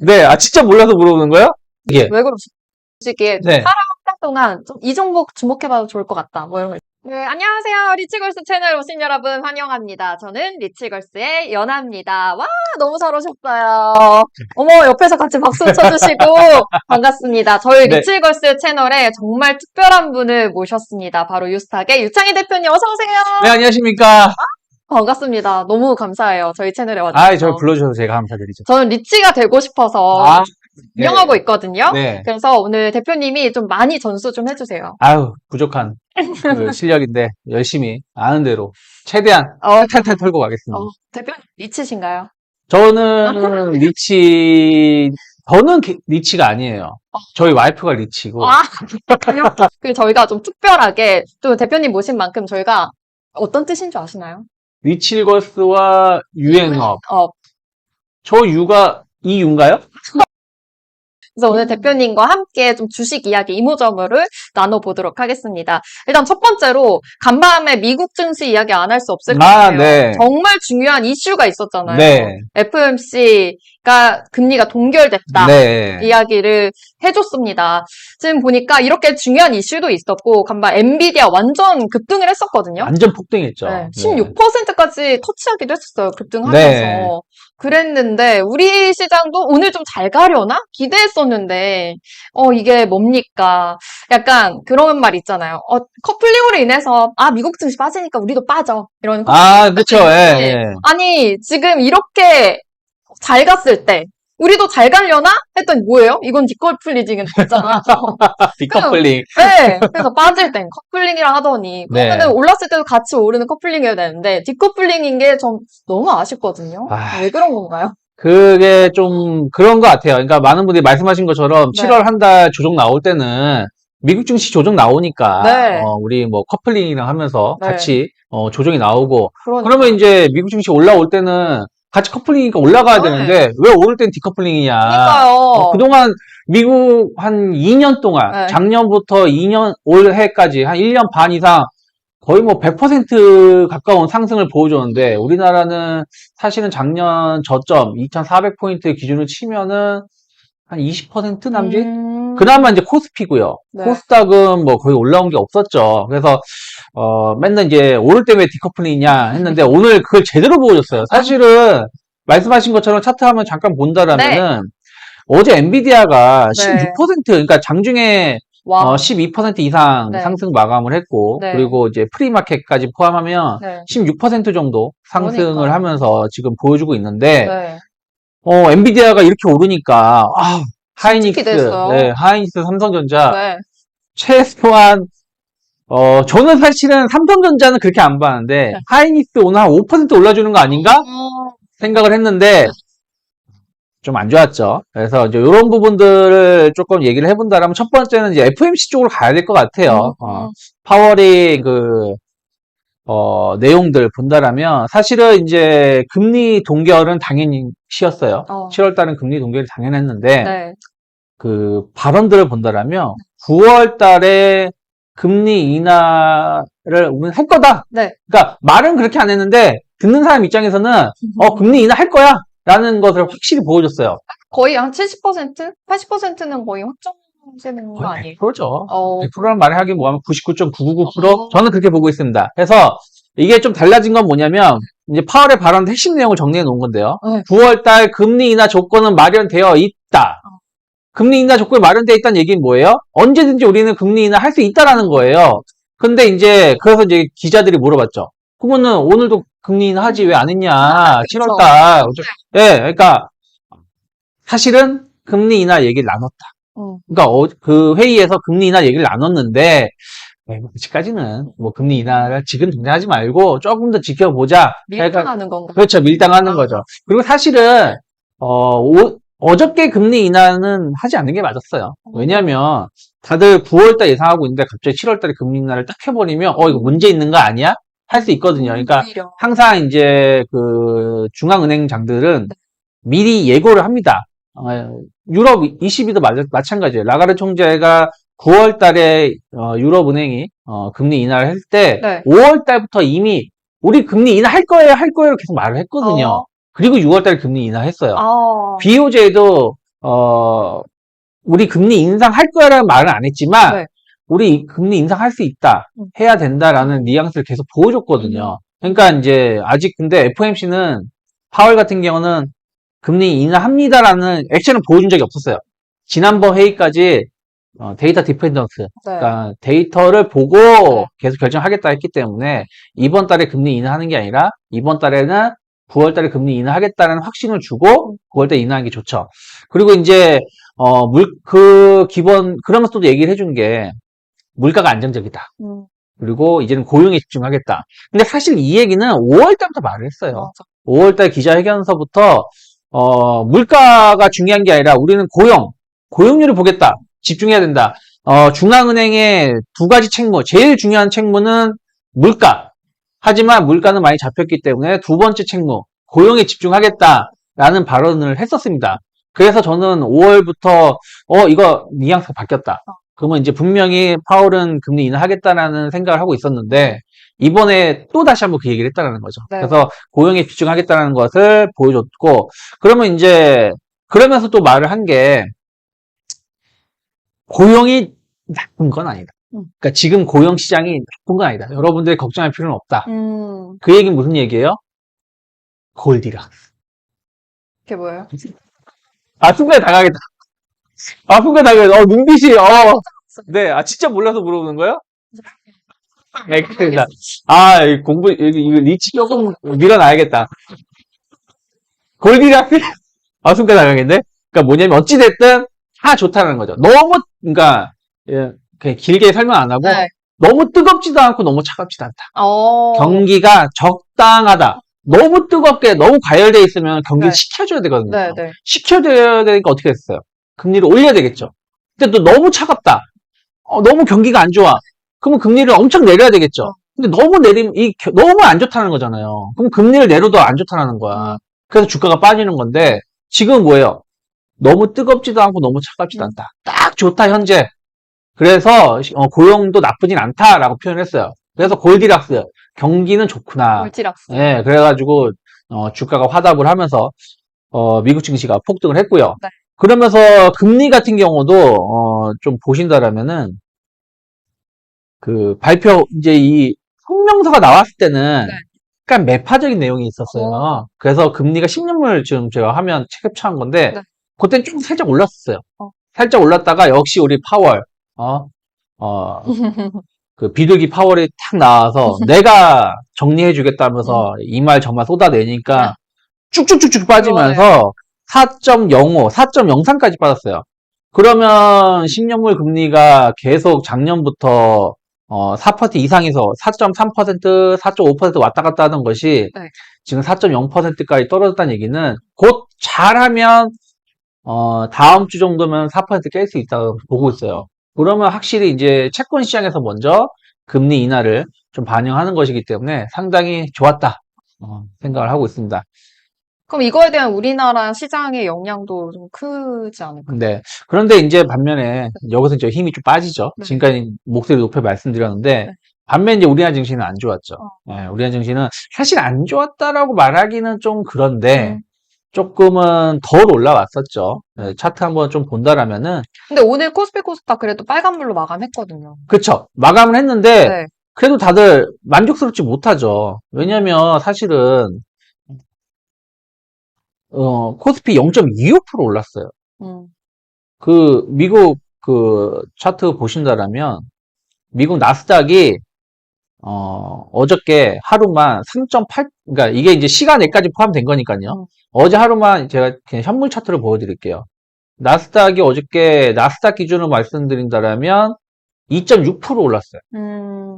모르겠어요. 네, 진짜 몰라서 물어보는 거예요? 예. 왜 그러시죠? 솔직히 네. 사람 한 달 동안 좀 이 종목 주목해봐도 좋을 것 같다. 뭐 이런 거. 네, 안녕하세요. 리치걸스 채널 오신 여러분 환영합니다. 저는 리치걸스의 연아입니다. 와, 너무 잘 오셨어요. 어머, 옆에서 같이 박수 쳐주시고 반갑습니다. 저희 네. 리치걸스 채널에 정말 특별한 분을 모셨습니다. 바로 유스탁의 유창희 대표님 어서 오세요. 네, 안녕하십니까. 반갑습니다. 너무 감사해요. 저희 채널에 저를 와주셔서. 불러주셔서 제가 감사드리죠. 저는 리치가 되고 싶어서 아, 네. 운영하고 있거든요. 네. 그래서 오늘 대표님이 좀 많이 전수 좀 해주세요. 아유, 부족한 그 실력인데 열심히 아는 대로 최대한 어, 탈탈 털고 가겠습니다. 대표님 리치신가요? 저는 리치가 아니에요. 저희 와이프가 리치고. 아, 그래요? 그리고 저희가 좀 특별하게 또 대표님 모신 만큼 저희가 어떤 뜻인 줄 아시나요? 리치걸스와 유행업. 어, 저 유가 이 유인가요? 그래서 오늘 대표님과 함께 좀 주식 이야기 이모저모를 나눠보도록 하겠습니다. 일단 첫 번째로 간밤에 미국 증시 이야기 안 할 수 없을 것 같아요. 네. 정말 중요한 이슈가 있었잖아요. 네. FOMC가 금리가 동결됐다. 네. 이야기를 해줬습니다. 지금 보니까 이렇게 중요한 이슈도 있었고 간밤 엔비디아 완전 급등을 했었거든요. 완전 폭등했죠. 네, 16%까지 터치하기도 했었어요. 급등하면서. 네. 그랬는데 우리 시장도 오늘 좀 잘 가려나? 기대했었는데 이게 뭡니까? 약간 그런 말 있잖아요. 커플링으로 인해서 미국 증시 빠지니까 우리도 빠져. 이런 그쵸. 예. 아니 지금 이렇게 잘 갔을 때 우리도 잘 가려나? 했더니 뭐예요? 이건 디커플링은 됐잖아. 디커플링. 네. 그래서 빠질 땐 커플링이라 하더니 네. 그러면은 올랐을 때도 같이 오르는 커플링이어야 되는데 디커플링인 게 좀 너무 아쉽거든요. 왜 그런 건가요? 그게 좀 그런 것 같아요. 그러니까 많은 분들이 말씀하신 것처럼 네. 7월 한 달 조정 나올 때는 미국 증시 조정 나오니까 네. 우리 뭐 커플링이랑 하면서 네. 같이 조정이 나오고 그러니까. 그러면 이제 미국 증시 올라올 때는 같이 커플링이니까 올라가야 네. 되는데 왜 오를 땐 디커플링이냐. 그러니까요. 그동안 미국 한 2년 동안 네. 작년부터 올해까지 한 1년 반 이상 거의 뭐 100% 가까운 상승을 보여줬는데 우리나라는 사실은 작년 저점 2,400포인트 기준으로 치면은 한 20% 남짓? 그나마 이제 코스피고요. 네. 코스닥은 뭐 거의 올라온 게 없었죠. 그래서 맨날 이제 오를 때 왜 디커플링이냐 했는데 오늘 그걸 제대로 보여줬어요. 사실은 말씀하신 것처럼 차트 한번 잠깐 본다라면은 어제 엔비디아가 네. 16% 그러니까 장중에 와. 12% 이상 네. 상승 마감을 했고 네. 그리고 이제 프리마켓까지 포함하면 네. 16% 정도 상승을 그러니까요. 하면서 지금 보여주고 있는데 네. 엔비디아가 이렇게 오르니까 하이닉스, 기대했어요. 네, 하이닉스, 삼성전자 네. 최소한 저는 사실은 삼성전자는 그렇게 안 봤는데 네. 하이닉스 오늘 한 5% 올라주는 거 아닌가 생각을 했는데 좀 안 좋았죠. 그래서 이제 이런 부분들을 조금 얘기를 해본다면 첫 번째는 이제 FOMC 쪽으로 가야 될 것 같아요. 파월이 내용들 본다라면 사실은 이제 금리 동결은 당연히 쉬었어요. 7월 달은 금리 동결이 당연했는데 네. 그 발언들을 본다라면 9월 달에 금리 인하를 우리는 할 거다. 네. 그러니까 말은 그렇게 안 했는데 듣는 사람 입장에서는 금리 인하 할 거야. 라는 것을 확실히 보여줬어요. 거의 한 70%? 80%는 거의 확정되는 거 아니에요? 100%죠. 100%? 100%라는 말을 하긴 뭐하면 99.999%? 저는 그렇게 보고 있습니다. 그래서 이게 좀 달라진 건 뭐냐면 이제 파월의 발언 핵심 내용을 정리해 놓은 건데요. 9월 달 금리 인하 조건은 마련되어 있다. 금리 인하 조건이 마련되어 있다는 얘기는 뭐예요? 언제든지 우리는 금리 인하 할 수 있다라는 거예요. 근데 이제 그래서 이제 기자들이 물어봤죠. 그러면은 오늘도 금리 인하 하지 왜 안 했냐? 7월 달. 예, 그러니까 사실은 금리 인하 얘기를 나눴다. 그러니까 그 회의에서 금리 인하 얘기를 나눴는데 아직까지는 뭐 금리 인하를 지금 당장 하지 말고 조금 더 지켜보자. 밀당하는 건가? 그렇죠, 밀당하는 거죠. 그리고 사실은 어저께 금리 인하는 하지 않는 게 맞았어요. 왜냐하면 다들 9월달 예상하고 있는데 갑자기 7월달에 금리 인하를 딱 해버리면 이거 문제 있는 거 아니야? 할 수 있거든요. 그러니까 항상 이제 그 중앙은행장들은 미리 예고를 합니다. 유럽 22도 마찬가지예요. 라가르 총재가 9월 달에 유럽은행이 금리 인하를 할 때 5월 달부터 이미 우리 금리 인하할 거예요 계속 말을 했거든요. 그리고 6월 달에 금리 인하했어요. BOJ도 우리 금리 인상할 거라는 말은 안 했지만, 네. 우리 금리 인상할 수 있다, 해야 된다라는 뉘앙스를 계속 보여줬거든요. 그러니까 이제 아직 근데 FOMC는 파월 같은 경우는 금리 인하합니다라는 액션을 보여준 적이 없었어요. 지난번 회의까지 데이터 디펜던스, 네. 그러니까 데이터를 보고 네. 계속 결정하겠다 했기 때문에 이번 달에 금리 인하하는 게 아니라 이번 달에는 9월 달에 금리 인하하겠다는 확신을 주고 9월 달에 인하하는 게 좋죠. 그리고 이제 그러면서 또 얘기를 해준 게 물가가 안정적이다. 그리고 이제는 고용에 집중하겠다. 근데 사실 이 얘기는 5월 달부터 말을 했어요. 맞아. 5월 달 기자회견서부터 물가가 중요한 게 아니라 우리는 고용률을 보겠다. 집중해야 된다. 중앙은행의 두 가지 책무, 제일 중요한 책무는 물가. 하지만 물가는 많이 잡혔기 때문에 두 번째 책무, 고용에 집중하겠다라는 발언을 했었습니다. 그래서 저는 5월부터 이거 뉘앙스가 바뀌었다. 그러면 이제 분명히 파월은 금리 인하하겠다라는 생각을 하고 있었는데 이번에 또 다시 한번 그 얘기를 했다는 거죠. 네. 그래서 고용에 집중하겠다는 것을 보여줬고, 그러면 이제 그러면서 또 말을 한 게 고용이 나쁜 건 아니다. 그러니까 지금 고용 시장이 나쁜 건 아니다. 여러분들이 걱정할 필요는 없다. 그 얘기는 무슨 얘기예요? 골디락스. 그게 뭐예요? 순간에 당하겠다. 순간에 당하겠다. 눈빛이, 네, 진짜 몰라서 물어보는 거예요? 네, 알겠습니다. 이거 리치 조금 밀어놔야겠다. 골디락스? 순간 당하겠네? 그러니까 뭐냐면, 어찌됐든, 다 좋다는 거죠. 그러니까, 그냥 길게 설명 안 하고, 네. 너무 뜨겁지도 않고 너무 차갑지도 않다. 어. 경기가 적당하다. 너무 뜨겁게, 너무 과열돼 있으면 경기를 네. 식혀줘야 되거든요. 네, 네. 식혀줘야 되니까 어떻게 했어요? 금리를 올려야 되겠죠. 근데 또 너무 차갑다. 너무 경기가 안 좋아. 그러면 금리를 엄청 내려야 되겠죠. 근데 너무 너무 안 좋다는 거잖아요. 그럼 금리를 내려도 안 좋다는 거야. 그래서 주가가 빠지는 건데, 지금 뭐예요? 너무 뜨겁지도 않고 너무 차갑지도 않다. 딱 좋다, 현재. 그래서, 고용도 나쁘진 않다라고 표현했어요. 그래서 골디락스. 경기는 좋구나. 골디락스. 예, 그래가지고, 주가가 화답을 하면서, 미국 증시가 폭등을 했고요. 네. 그러면서 금리 같은 경우도, 좀 보신다라면은, 이제 이 성명서가 나왔을 때는 네. 약간 매파적인 내용이 있었어요. 그래서 금리가 10년물 지금 제가 화면 캡처한 건데, 네. 그때는 좀 살짝 올랐었어요. 살짝 올랐다가 역시 우리 파월, 그 비둘기 파월이 탁 나와서 내가 정리해주겠다면서 이 말 저 말 쏟아내니까 쭉쭉쭉쭉 빠지면서 4.05, 4.03까지 빠졌어요. 그러면 10년물 금리가 계속 작년부터 4% 이상에서 4.3%, 4.5% 왔다 갔다 하던 것이 네. 지금 4.0%까지 떨어졌다는 얘기는 곧 잘하면 다음 주 정도면 4% 깰 수 있다고 보고 있어요. 그러면 확실히 이제 채권 시장에서 먼저 금리 인하를 좀 반영하는 것이기 때문에 상당히 좋았다 생각을 하고 있습니다. 그럼 이거에 대한 우리나라 시장의 영향도 좀 크지 않을까요? 네. 그런데 이제 반면에 여기서 이제 힘이 좀 빠지죠. 네. 지금까지 목소리 높여 말씀드렸는데 네. 반면 이제 우리나라 증시는 안 좋았죠. 네, 우리나라 증시는 사실 안 좋았다라고 말하기는 좀 그런데 조금은 덜 올라왔었죠. 네, 차트 한번 좀 본다라면은 근데 오늘 코스피 코스닥 그래도 빨간불로 마감했거든요. 그쵸. 마감을 했는데 네. 그래도 다들 만족스럽지 못하죠. 왜냐면 사실은 코스피 0.25% 올랐어요. 미국 차트 보신다라면 미국 나스닥이 어저께 하루만 3.8, 그러니까 이게 이제 시간에까지 포함된 거니까요. 어제 하루만 제가 그냥 현물 차트를 보여드릴게요. 나스닥이 어저께 나스닥 기준으로 말씀드린다면 2.6% 올랐어요.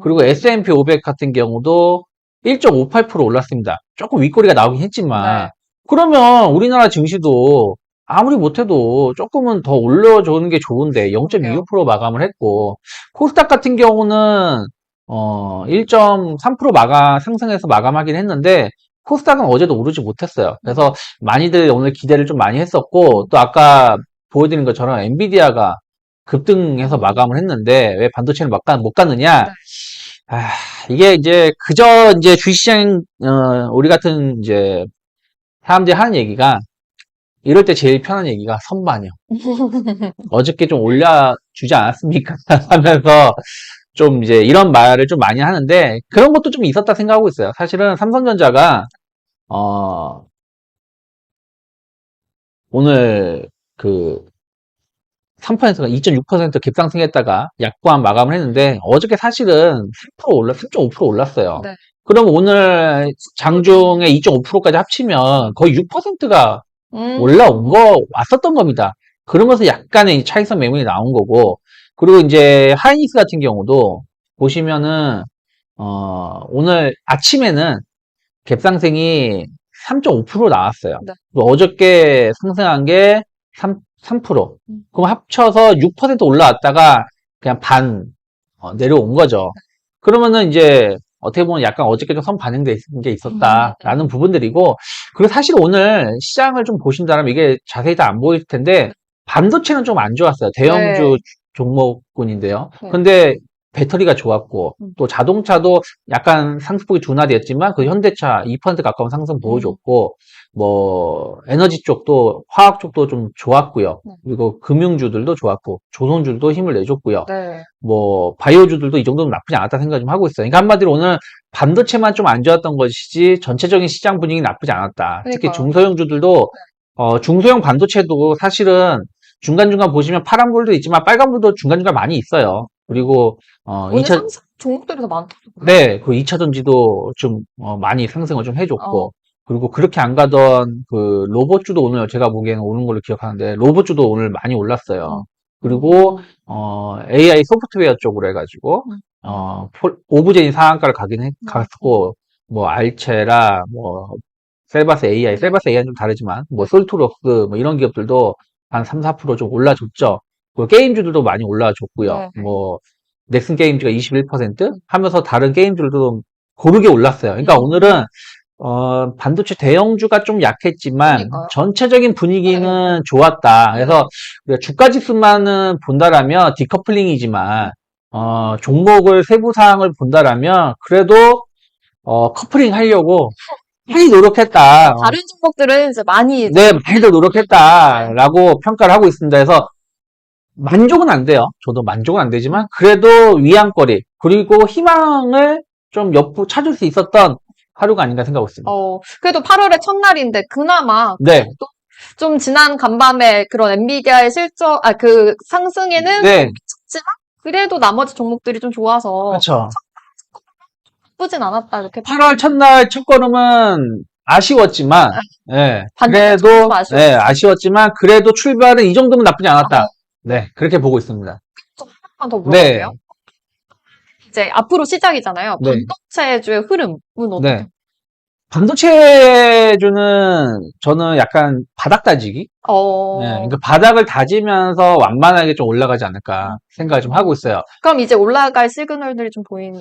그리고 S&P 500 같은 경우도 1.58% 올랐습니다. 조금 윗꼬리가 나오긴 했지만 네. 그러면 우리나라 증시도 아무리 못해도 조금은 더 올려주는 게 좋은데 0.25% 마감을 했고 코스닥 같은 경우는 1.3% 상승해서 마감하긴 했는데 코스닥은 어제도 오르지 못했어요. 그래서 많이들 오늘 기대를 좀 많이 했었고 또 아까 보여드린 것처럼 엔비디아가 급등해서 마감을 했는데 왜 반도체는 못 갔느냐? 이게 이제 그저 이제 주식시장 우리 같은 이제 사람들이 하는 얘기가 이럴 때 제일 편한 얘기가 선반영. 어저께 좀 올려주지 않았습니까? 하면서 좀 이제 이런 말을 좀 많이 하는데 그런 것도 좀 있었다 생각하고 있어요. 사실은 삼성전자가 오늘 그 3%가 2.6% 급상승했다가 약보한 마감을 했는데 어저께 사실은 3.5% 올랐어요. 네. 그럼 오늘 장중에 2.5%까지 합치면 거의 6%가 올라온 왔었던 겁니다. 그러면서 약간의 차익선 매물이 나온 거고, 그리고 이제 하이닉스 같은 경우도 보시면은, 오늘 아침에는 갭상승이 3.5% 나왔어요. 네. 그리고 어저께 상승한 게 3%. 그럼 합쳐서 6% 올라왔다가 그냥 반 내려온 거죠. 그러면은 이제 어떻게 보면 약간 어저께 좀 선 반영된 게 있었다라는 부분들이고, 그리고 사실 오늘 시장을 좀 보신다면 이게 자세히 다 안 보일 텐데 반도체는 좀 안 좋았어요. 대형주 네. 종목군인데요. 네. 근데 배터리가 좋았고 또 자동차도 약간 상승폭이 둔화됐지만 그 현대차 2% 가까운 상승 보여줬고, 뭐 에너지 쪽도 화학 쪽도 좀 좋았고요. 네. 그리고 금융주들도 좋았고 조선주도 힘을 내줬고요. 네. 뭐 바이오주들도 이 정도는 나쁘지 않았다 생각 좀 하고 있어요. 그러니까 한마디로 오늘 반도체만 좀 안 좋았던 것이지 전체적인 시장 분위기 나쁘지 않았다. 특히 그러니까요. 중소형주들도 중소형 반도체도 사실은 중간중간 보시면 파란불도 있지만 빨간불도 중간중간 많이 있어요. 그리고 오늘 2차 상승 종목들이 더 많다. 네, 그 2차 전지도 좀 많이 상승을 좀 해줬고, 그리고 그렇게 안 가던 그 로봇주도 오늘 제가 보기에는 오는 걸로 기억하는데 로봇주도 오늘 많이 올랐어요. 그리고 AI 소프트웨어 쪽으로 해가지고 오브제인 상한가를 갔고, 뭐 알체라 뭐 셀바스 AI, 셀바스 AI는 좀 다르지만 뭐 솔트록스 뭐 이런 기업들도 한 3, 4%좀 올라줬죠. 그리고 게임주들도 많이 올라줬고요. 네. 뭐 넥슨 게임즈가 21% 하면서 다른 게임들도 고르게 올랐어요. 그러니까 오늘은 반도체 대형주가 좀 약했지만 그러니까요. 전체적인 분위기는 좋았다. 그래서 우리가 주가 지수만은 본다라면 디커플링이지만 종목을 세부 사항을 본다라면 그래도 커플링 하려고 많이 노력했다. 다른 종목들은 이제 많이 네, 많이 더 노력했다라고 평가를 하고 있습니다. 그래서 만족은 안 돼요. 저도 만족은 안 되지만 그래도 위안거리 그리고 희망을 좀 찾을 수 있었던 하루가 아닌가 생각하고 있습니다. 그래도 8월의 첫날인데 그나마 네, 좀 지난 간밤에 그런 엔비디아의 그 상승에는 네, 미쳤지만 그래도 나머지 종목들이 좀 좋아서 그렇죠. 나쁘진 않았다 이렇게 8월 첫날 첫 걸음은 아쉬웠지만, 예, 반대로 그래도 좀 아쉬웠어요. 예, 아쉬웠지만 그래도 출발은 이 정도면 나쁘지 않았다. 네, 그렇게 보고 있습니다. 좀 하나만 더 네, 물어볼게요. 이제 앞으로 시작이잖아요. 네. 반도체주의 흐름은 어떻게? 네. 반도체주는 저는 약간 바닥 다지기? 네, 그러니까 바닥을 다지면서 완만하게 좀 올라가지 않을까 생각을 좀 하고 있어요. 그럼 이제 올라갈 시그널들이 좀 보이는.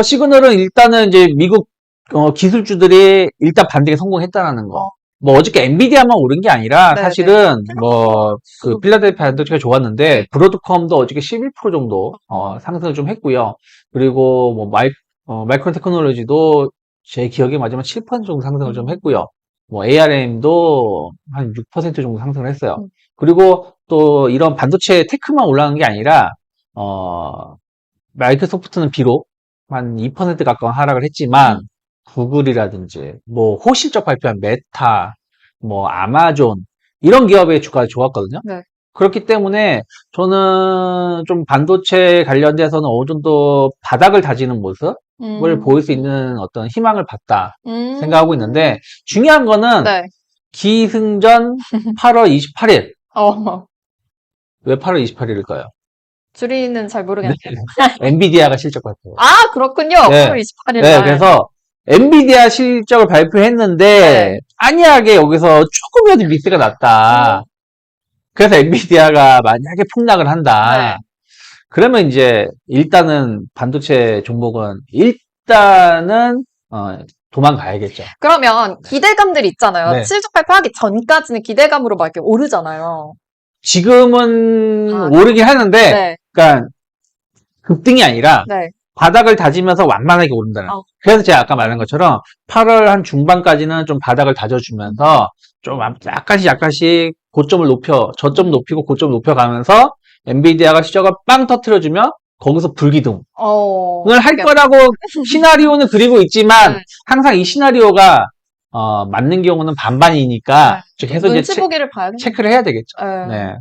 시그널은 일단은 이제 미국 기술주들이 일단 반등에 성공했다는 거. 뭐 어저께 엔비디아만 오른 게 아니라 네, 사실은 뭐 그 필라델피아 반도체가 좋았는데 브로드컴도 어저께 11% 정도 상승을 좀 했고요. 그리고 뭐 마이크론 테크놀로지도 제 기억에 맞으면 7% 정도 상승을 좀 했고요. 뭐 ARM도 한 6% 정도 상승을 했어요. 그리고 또 이런 반도체 테크만 올라간 게 아니라 마이크로소프트는 비록 한 2% 가까운 하락을 했지만 구글이라든지 뭐 호실적 발표한 메타, 뭐 아마존 이런 기업의 주가가 좋았거든요. 네. 그렇기 때문에 저는 좀 반도체 관련돼서는 어느 정도 바닥을 다지는 모습을 보일 수 있는 어떤 희망을 봤다 생각하고 있는데 중요한 거는 네. 기승전 8월 28일. 왜 8월 28일일까요? 줄이는 잘 모르겠네요. 엔비디아가 실적 발표. 아, 그렇군요. 네. 8월 28일 네, 날. 그래서 엔비디아 실적을 발표했는데 네. 안이하게 여기서 조금이라도 미스가 났다. 그래서 엔비디아가 만약에 폭락을 한다. 네. 그러면 이제 일단은 반도체 종목은 일단은 도망가야겠죠. 그러면 기대감들이 있잖아요. 네. 실적 발표하기 전까지는 기대감으로 막 이렇게 오르잖아요. 지금은 오르긴 하는데, 네. 그러니까 급등이 아니라 네. 바닥을 다지면서 완만하게 오른다는. 그래서 제가 아까 말한 것처럼 8월 한 중반까지는 좀 바닥을 다져주면서 좀 약간씩 고점을 저점 높이고 고점 높여가면서 엔비디아가 시저가 빵 터트려주면 거기서 불기둥을 할 거라고 시나리오는 그리고 있지만 항상 이 시나리오가 맞는 경우는 반반이니까 계속 눈치 보기를 봐야겠네요. 체크를 해야 되겠죠. 네.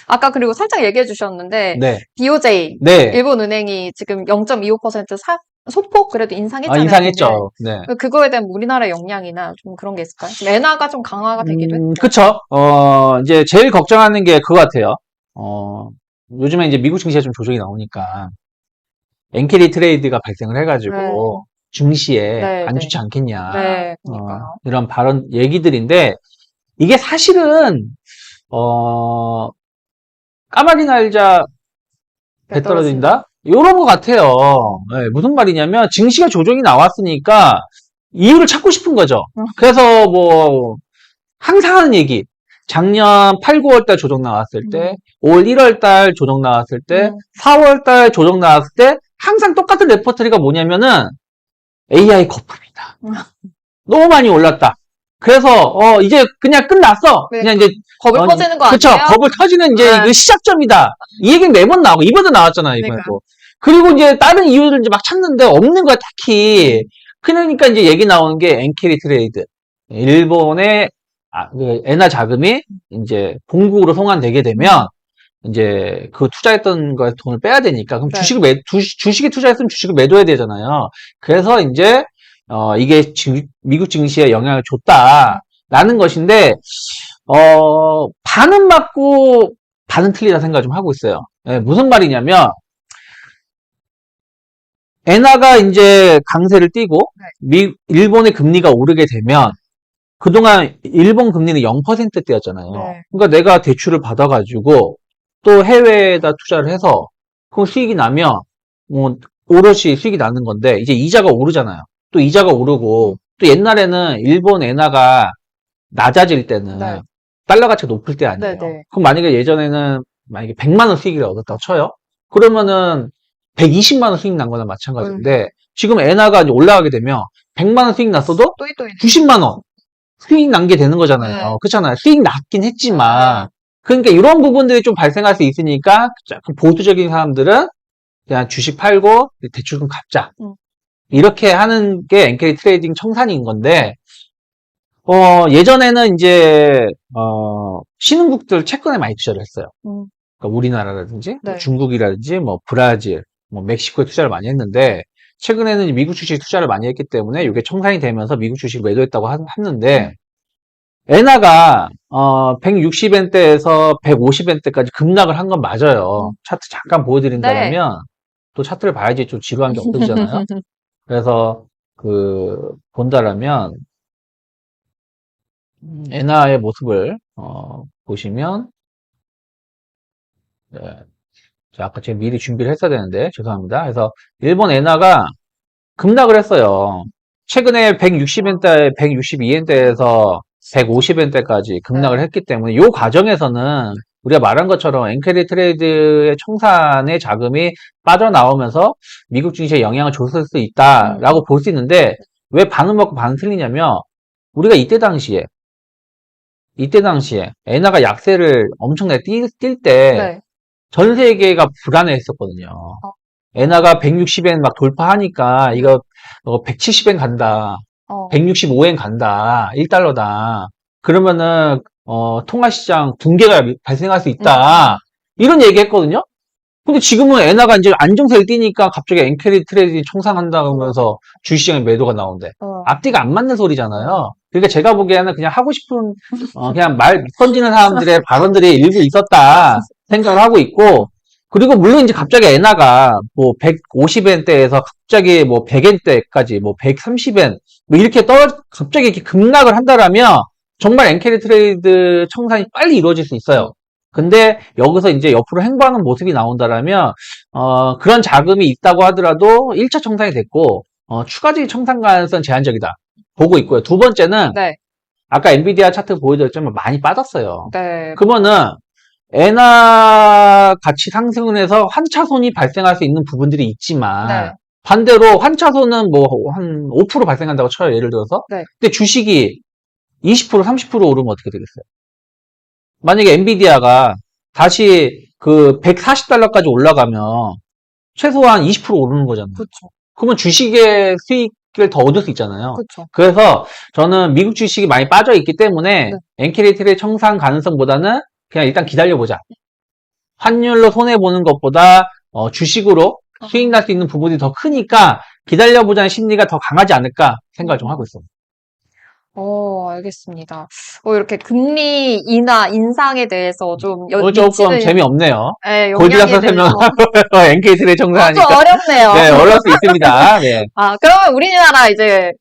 아까 그리고 살짝 얘기해 주셨는데 네. BOJ 네. 일본은행이 지금 0.25% 소폭 그래도 인상했잖아요. 인상했죠. 네. 그거에 대한 우리나라의 영향이나 좀 그런 게 있을까요? 지금 엔화가 좀 강화가 되기도 했고. 그쵸. 이제 제일 걱정하는 게 그거 같아요. 요즘에 이제 미국 증시에 좀 조정이 나오니까 엔캐리 트레이드가 발생을 해가지고 증시에 안 좋지 않겠냐. 그러니까요. 이런 발언 얘기들인데 이게 사실은 까마귀 날자 배 떨어진다? 이런 것 같아요. 네, 무슨 말이냐면 증시가 조정이 나왔으니까 이유를 찾고 싶은 거죠. 그래서 뭐 항상 하는 얘기. 작년 8, 9월 달 조정 나왔을 때, 5월 1월 달 조정 나왔을 때, 4월 달 조정 나왔을 때 항상 똑같은 레퍼토리가 뭐냐면은 AI 거품이다. 너무 많이 올랐다. 그래서 이제 그냥 끝났어. 그냥 이제 버블 터지는 거 그쵸. 아니에요? 버블 터지는 이제 그 시작점이다. 이 얘기는 매번 나오고 이번에도 나왔잖아요. 이번에 또. 그리고 이제 다른 이유를 이제 막 찾는데 없는 거야 딱히. 그러니까 이제 얘기 나오는 게 엔캐리 트레이드. 일본의 그 엔화 자금이 이제 본국으로 송환되게 되면 이제 그 투자했던 거에 돈을 빼야 되니까 그럼 주식에 투자했으면 주식을 매도해야 되잖아요. 그래서 이제 이게 미국 증시에 영향을 줬다라는 것인데 반은 맞고 반은 틀리다 생각 좀 하고 있어요. 네, 무슨 말이냐면 엔화가 이제 강세를 띠고 일본의 금리가 오르게 되면 그동안 일본 금리는 0%대였잖아요. 그러니까 내가 대출을 받아가지고 또 해외에다 투자를 해서 그 수익이 나면 뭐 오롯이 수익이 나는 건데 이제 이자가 오르잖아요. 또 이자가 오르고 또 옛날에는 일본 엔화가 낮아질 때는 달러 가치가 높을 때 아니에요. 그럼 만약에 예전에는 만약에 100만 원 수익을 얻었다고 쳐요. 그러면은 120만 원 수익 난 거나 마찬가지인데 지금 엔화가 이제 올라가게 되면 100만 원 수익 났어도 90만 원 수익 난 게 되는 거잖아요. 그렇잖아요. 수익 났긴 했지만 그러니까 이런 부분들이 좀 발생할 수 있으니까 보수적인 사람들은 그냥 주식 팔고 대출금 갚자. 이렇게 하는 게 엔캐리 트레이딩 청산인 건데 예전에는 이제 신흥국들 채권에 많이 투자를 했어요. 그러니까 우리나라라든지 중국이라든지 뭐 브라질, 뭐 멕시코에 투자를 많이 했는데 최근에는 미국 주식 투자를 많이 했기 때문에 이게 청산이 되면서 미국 주식 매도했다고 하는데 엔화가 160엔대에서 150엔대까지 급락을 한 건 맞아요. 차트 잠깐 보여드린다면 또 차트를 봐야지 좀 지루한 게 없어지잖아요. 그래서 본다라면 엔화의 모습을 보시면 자, 아까 제가 미리 준비를 했어야 되는데 죄송합니다. 그래서 일본 엔화가 급락을 했어요. 최근에 160엔대, 162엔대에서 150엔대까지 급락을 했기 때문에 이 과정에서는 우리가 말한 것처럼 엔캐리 트레이드의 청산의 자금이 빠져나오면서 미국 증시에 영향을 줬을 수 있다라고 볼 수 있는데 왜 반은 맞고 반은 틀리냐면 우리가 이때 당시에 엔화가 약세를 엄청나게 뛸 때 전 세계가 불안해했었거든요. 엔화가 160엔 막 돌파하니까 이거 170엔 간다. 165엔 간다. 1달러다. 그러면은 통화시장 붕괴가 발생할 수 있다. 이런 얘기 했거든요. 근데 지금은 엔화가 이제 안정세를 띄니까 갑자기 엔캐리 트레이딩 청산한다고 하면서 주식시장에 매도가 나온대. 앞뒤가 안 맞는 소리잖아요. 그러니까 제가 보기에는 그냥 하고 싶은 그냥 말 던지는 사람들의 발언들이 일부 있었다 생각을 하고 있고 그리고 물론 이제 갑자기 엔화가 뭐 150엔대에서 갑자기 뭐 100엔대까지 뭐 130엔 뭐 이렇게 갑자기 이렇게 급락을 한다라면 정말 엔캐리 트레이드 청산이 빨리 이루어질 수 있어요. 근데 여기서 이제 옆으로 횡보하는 모습이 나온다라면 그런 자금이 있다고 하더라도 1차 청산이 됐고 추가적인 청산 가능성 제한적이다 보고 있고요. 두 번째는 아까 엔비디아 차트 보여드렸지만 많이 빠졌어요. 그러면은 엔화 가치 상승을 해서 환차손이 발생할 수 있는 부분들이 있지만 네. 반대로 환차손은 뭐 한 5% 발생한다고 쳐요. 예를 들어서. 네. 근데 주식이 20%, 30% 오르면 어떻게 되겠어요? 만약에 엔비디아가 다시 그 140달러까지 올라가면 최소한 20% 오르는 거잖아요. 그쵸. 그러면 주식의 수익을 더 얻을 수 있잖아요. 그쵸. 그래서 저는 미국 주식이 많이 빠져 있기 때문에 네. 엔케리틀의 청산 가능성보다는 그냥 일단 기다려보자. 환율로 손해보는 것보다 주식으로 수익 날 수 있는 부분이 더 크니까 기다려보자는 심리가 더 강하지 않을까 생각을 좀 하고 있어요. 알겠습니다. 이렇게 금리 인하, 인상에 대해서 좀 조금 재미없네요. 네, 골디락스 영향에 설명 대해서 엔케이틀의 좀 청산하니까 어렵네요. 네, 어려울 수 있습니다. 네. 그러면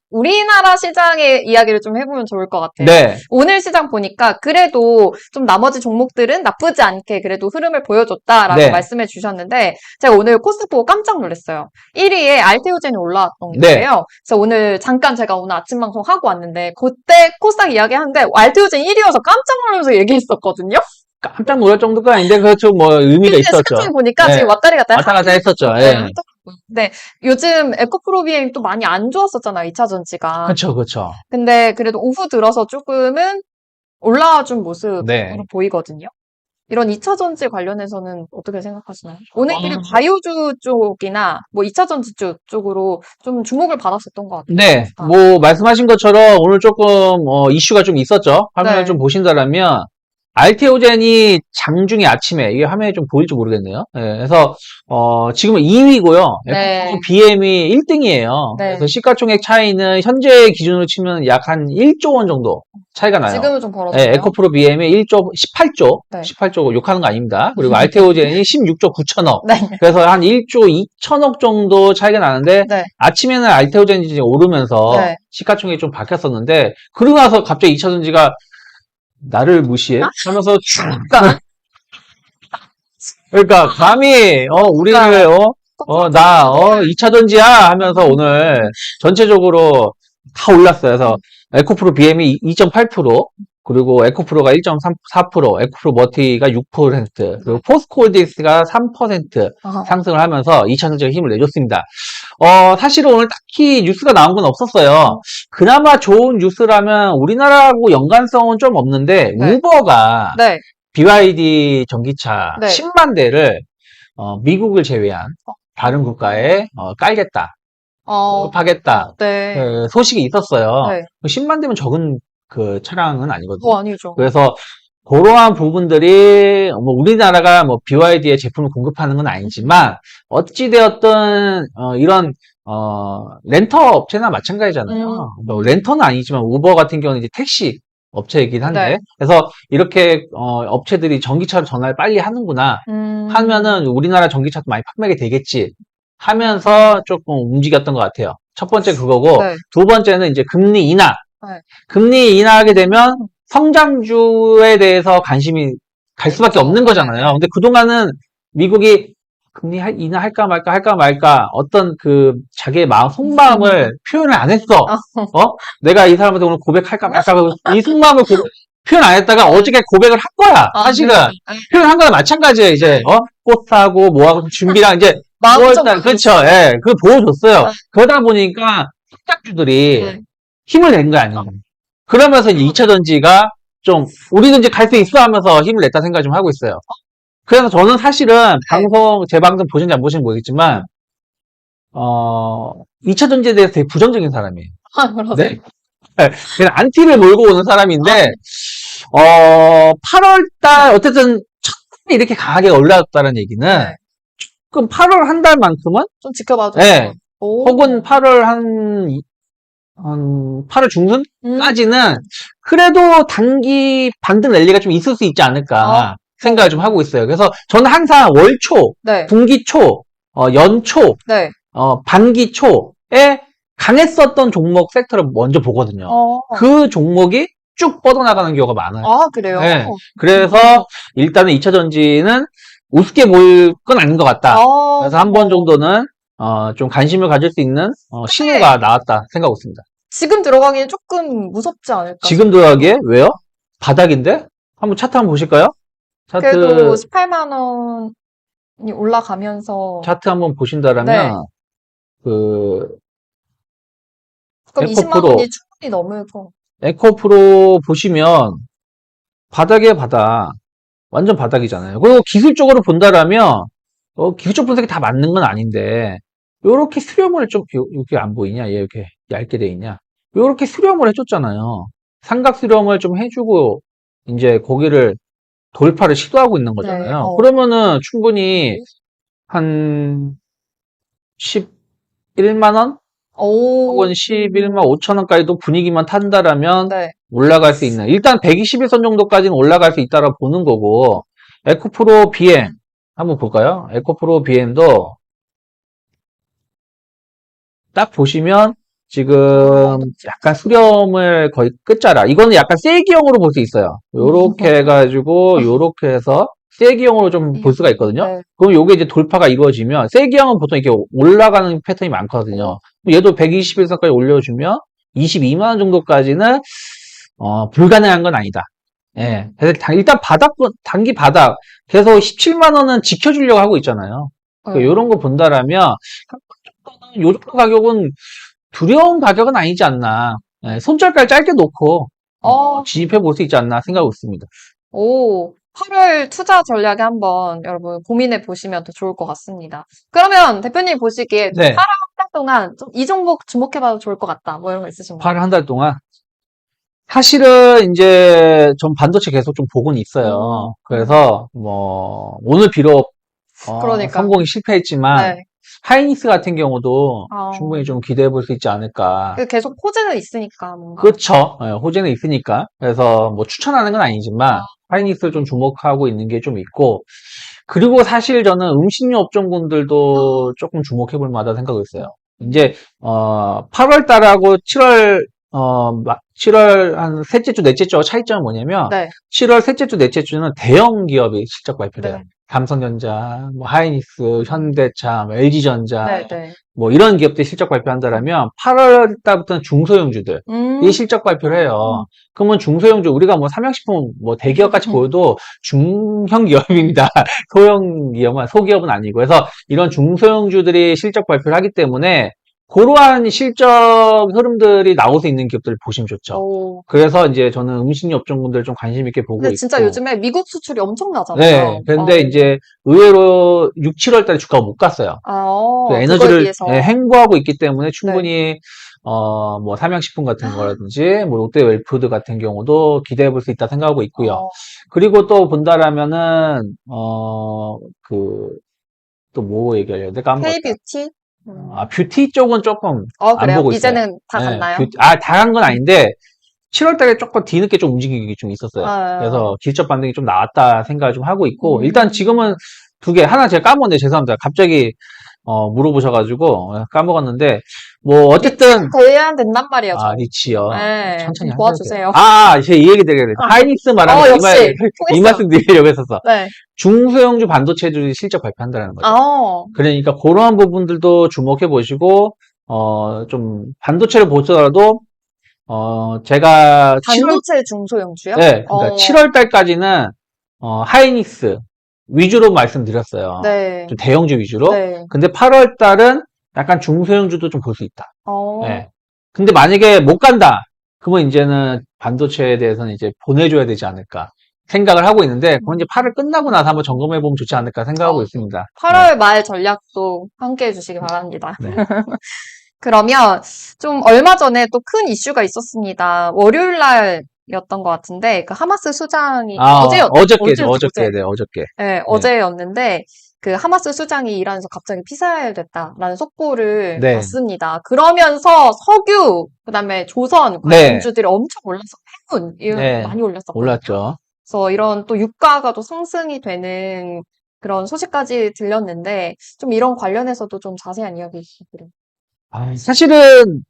우리나라 시장의 이야기를 좀 해보면 좋을 것 같아요. 네. 오늘 시장 보니까 그래도 좀 나머지 종목들은 나쁘지 않게 그래도 흐름을 보여줬다라고 네. 말씀해 주셨는데 제가 오늘 코스 보고 깜짝 놀랐어요. 1위에 알테오젠이 올라왔던 네. 거예요. 그래서 오늘 잠깐 제가 오늘 아침 방송 하고 왔는데 그때 코스닥 이야기하는데 알테오젠 1위여서 깜짝 놀라면서 얘기했었거든요. 깜짝 놀랄 정도가 아닌데 그렇죠. 뭐 의미가 근데 있었죠. 스크린 보니까 네. 지금 왔다리 갔다 왔다 갔다 했었죠. 예. 네, 요즘 에코프로비엠 또 많이 안 좋았었잖아요, 2차 전지가. 그렇죠, 그렇죠. 근데 그래도 오후 들어서 조금은 올라와 준 모습으로 네. 보이거든요. 이런 2차 전지 관련해서는 어떻게 생각하시나요? 오늘 그리고 아. 바이오주 쪽이나 뭐 2차 전지 쪽으로 좀 주목을 받았었던 것 같아요. 네, 뭐 말씀하신 것처럼 오늘 조금 이슈가 좀 있었죠. 화면을 네. 좀 보신다라면 알테오젠이 장중에 아침에 이게 화면에 좀 보일지 모르겠네요. 네, 그래서 지금은 2위고요. 네. BM이 1등이에요. 네. 그래서 시가총액 차이는 현재 기준으로 치면 약 한 1조 원 정도 차이가 나요. 지금은 좀 벌어졌네요. 네, 에코프로 BM이 18조, 네. 18조 욕하는 거 아닙니다. 그리고 알테오젠이 16조 9천억. 네. 그래서 한 1조 2천억 정도 차이가 나는데 네. 아침에는 알테오젠이 이제 오르면서 네. 시가총액이 좀 바뀌었었는데 그러고 나서 갑자기 2차 전지가 나를 무시해? 하면서 그러니까 감히 우리를 2차 전지야 하면서 오늘 전체적으로 다 올랐어요. 그래서 에코프로 BM이 2.8%, 그리고 에코프로가 1.4%, 에코프로 머티가 6%, 그리고 포스코홀딩스가 3% 아하. 상승을 하면서 2차 전지가 힘을 내줬습니다. 사실은 오늘 딱히 뉴스가 나온 건 없었어요. 그나마 좋은 뉴스라면 우리나라하고 연관성은 좀 없는데 네. 우버가 네. BYD 전기차 네. 10만 대를 미국을 제외한 다른 국가에 깔겠다, 파겠다 네. 그 소식이 있었어요. 네. 10만 대면 적은 그 차량은 아니거든요. 아니죠. 그래서 그러한 부분들이 뭐 우리나라가 뭐 BYD의 제품을 공급하는 건 아니지만 어찌되었든 이런 렌터 업체나 마찬가지잖아요. 뭐 렌터는 아니지만 우버 같은 경우는 이제 택시 업체이긴 한데 네. 그래서 이렇게 업체들이 전기차로 전화를 빨리 하는구나 하면은 우리나라 전기차도 많이 판매가 되겠지 하면서 조금 움직였던 것 같아요. 첫 번째 그거고 네. 두 번째는 이제 금리 인하. 네. 금리 인하하게 되면 성장주에 대해서 관심이 갈 수밖에 없는 거잖아요. 근데 그동안은 미국이 금리 인하할까 말까 어떤 그 자기의 속마음을 표현을 안 했어. 내가 이 사람한테 오늘 고백할까 말까 이 속마음을 표현 안 했다가 어저께 고백을 한 거야. 사실은 표현한 거랑 마찬가지예요. 이제 꽃 사고 뭐하고 준비랑 이제 일단 그렇죠. 예, 그걸 보여줬어요. 그러다 보니까 성장주들이 힘을 낸 거 아니에요. 그러면서 이제 2차 전지가 좀 우리는 이제 갈 수 있어 하면서 힘을 냈다 생각 좀 하고 있어요. 그래서 저는 사실은 제 방송 보신지 안 보신지 모르겠지만 2차 전지에 대해서 되게 부정적인 사람이에요. 네. 그냥 안티를 몰고 오는 사람인데 8월달 어쨌든 첫날에 이렇게 강하게 올라왔다는 얘기는 조금 8월 한 달만큼은 좀 지켜봐도 네. 혹은 8월 8월 중순까지는 그래도 단기 반등 랠리가 좀 있을 수 있지 않을까 생각을 좀 하고 있어요. 그래서 저는 항상 월초, 분기초, 연초, 반기초에 강했었던 종목 섹터를 먼저 보거든요. 그 종목이 쭉 뻗어나가는 경우가 많아요. 아, 그래요? 네. 그래서 일단은 2차 전지는 우습게 보일 건 아닌 것 같다. 그래서 한 번 정도는 좀 관심을 가질 수 있는 신호가 나왔다 생각하고 있습니다. 지금 들어가기엔 조금 무섭지 않을까? 지금 들어가기에? 왜요? 바닥인데? 한번 차트 한번 보실까요? 그래도 18만 원이 올라가면서. 차트 한번 보신다라면, 그, 그럼 20만 원이 충분히 넘고. 에코프로 보시면, 바닥에 바닥. 완전 바닥이잖아요. 그리고 기술적으로 본다라면, 기술적 분석이 다 맞는 건 아닌데, 요렇게 수렴을 좀, 이렇게 안 보이냐? 얘 이렇게 얇게 돼 있냐? 요렇게 수렴을 해줬잖아요. 삼각 수렴을 좀 해주고, 이제 거기를 돌파를 시도하고 있는 거잖아요. 그러면은 충분히 한 11만 원? 혹은 11만 5천 원까지도 분위기만 탄다라면 올라갈 수 있는. 일단 121선 정도까지는 올라갈 수 있다고 보는 거고, 에코프로 BM 한번 볼까요? 에코프로 BM도 딱 보시면 지금 약간 수렴을 거의 끝자락. 이거는 약간 세기형으로 볼 수 있어요. 요렇게 해가지고 요렇게 해서 세기형으로 좀 볼 수가 있거든요. 그럼 요게 이제 돌파가 이루어지면 세기형은 보통 이렇게 올라가는 패턴이 많거든요. 얘도 121선까지 올려주면 22만 원 정도까지는 불가능한 건 아니다. 예. 그래서 일단 단기 바닥 계속 17만 원은 지켜주려고 하고 있잖아요. 요런 거 본다라면 요 정도 가격은 두려운 가격은 아니지 않나. 예, 손절가를 짧게 놓고 진입해 볼 수 있지 않나 생각하고 있습니다. 8월 투자 전략에 한번 여러분 고민해 보시면 더 좋을 것 같습니다. 그러면 대표님 보시기에 8월 한 달 동안 좀 이 종목 주목해봐도 좋을 것 같다. 뭐 이런 거 있으신가요? 8월 한 달 동안 사실은 이제 전 반도체 계속 좀 보고는 있어요. 그래서 뭐 오늘 비록 성공이 실패했지만 하이닉스 같은 경우도 충분히 좀 기대해 볼 수 있지 않을까. 계속 호재는 있으니까 뭔가. 그렇죠. 네, 호재는 있으니까. 그래서 뭐 추천하는 건 아니지만 하이닉스를 좀 주목하고 있는 게 좀 있고, 그리고 사실 저는 음식료 업종군들도 조금 주목해 볼 만하다 생각을 했어요. 이제 8월 달하고 7월 한 셋째 주, 넷째 주 차이점은 뭐냐면 7월 셋째 주, 넷째 주는 대형 기업이 실적 발표를 해요. 삼성전자, 뭐 하이닉스, 현대차, 뭐 LG전자, 뭐 이런 기업들이 실적 발표한다라면 8월 달부터는 중소형주들이 실적 발표를 해요. 그러면 중소형주, 우리가 뭐 삼양식품, 뭐 대기업 같이 보여도 중형 기업입니다. 소형 기업은, 소기업은 아니고. 그래서 이런 중소형주들이 실적 발표를 하기 때문에 그러한 실적 흐름들이 나올 수 있는 기업들을 보시면 좋죠. 그래서 이제 저는 음식료 업종분들 좀 관심 있게 보고 근데 있고. 진짜 요즘에 미국 수출이 엄청나잖아요. 네. 근데 이제 의외로 6, 7월 달에 주가가 못 갔어요. 에너지를 횡보하고 있기 때문에 충분히 뭐 삼양식품 같은 거라든지 뭐 롯데 웰푸드 같은 경우도 기대해 볼 수 있다 생각하고 있고요. 그리고 또 본다라면은 또 뭐 얘기하려고 내가 까먹었다. K-뷰티? 뷰티 쪽은 조금 안 그래요? 보고 있어요. 이제는 다 갔나요? 다 간 건 아닌데 7월 달에 조금 뒤늦게 좀 움직이기 좀 있었어요. 그래서 기술적 반등이 좀 나왔다 생각을 좀 하고 있고, 일단 지금은 두 개, 하나 제가 까먹었는데 죄송합니다. 갑자기 물어보셔가지고 까먹었는데, 뭐 어쨌든 돼야 된단 말이에요. 리치요. 천천히 도와주세요. 제가 이 얘기 드려야 돼요. 하이닉스 말하면 이 말씀 드리려고 했었어. 중소형주 반도체들이 실적 발표한다는 거죠. 그러니까 그러한 부분들도 주목해 보시고, 좀 반도체를 보더라도 제가 반도체 중소형주요? 네, 그러니까 7월 달까지는 하이닉스 위주로 말씀드렸어요. 좀 대형주 위주로. 근데 8월 달은 약간 중소형주도 좀 볼 수 있다. 네. 근데 만약에 못 간다, 그러면 이제는 반도체에 대해서는 이제 보내줘야 되지 않을까 생각을 하고 있는데, 그건 이제 8월 끝나고 나서 한번 점검해 보면 좋지 않을까 생각하고 있습니다. 8월 말 전략도 함께 해주시기 바랍니다. 그러면 좀 얼마 전에 또 큰 이슈가 있었습니다. 월요일 날이었던 것 같은데 그 하마스 수장이 어저께. 네, 어제였는데 그 하마스 수장이 이란에서 갑자기 피살됐다라는 속보를 봤습니다. 그러면서 석유, 그다음에 조선 관련주들이 엄청 올라서 해군 많이 올랐었거든요. 올랐죠. 그래서 이런 또 유가가 또 상승이 되는 그런 소식까지 들렸는데 좀 이런 관련해서도 좀 자세한 이야기 부탁드려요. 사실은